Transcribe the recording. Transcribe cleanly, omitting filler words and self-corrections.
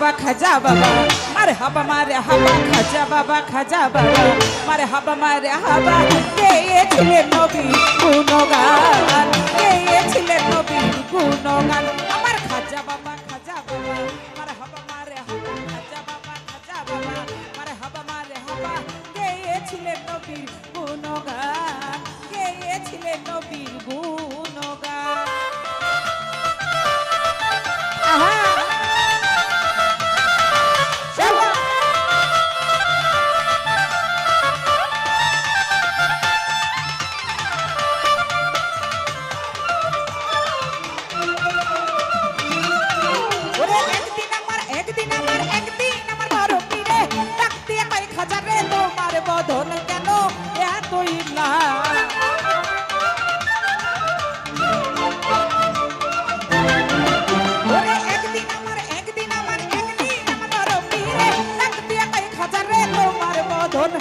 বাবা খাজা বাবা মারে হাবা খাজা বাবা মারে হাবা গেয়েছিলেন নবী গুণগান গেয়েছিলেন নবী গুণগান আমার খাজা বাবা মারে হাবা খাজা বাবা মারে হাবা গেয়েছিলেন নবীর গুণগান গেয়েছিলেন নবীর গুণগান আহা বদন কেন এতই না একদিন আমার বড় পীরে ডাক দিয়ে কই খাজা রে তোমার বদন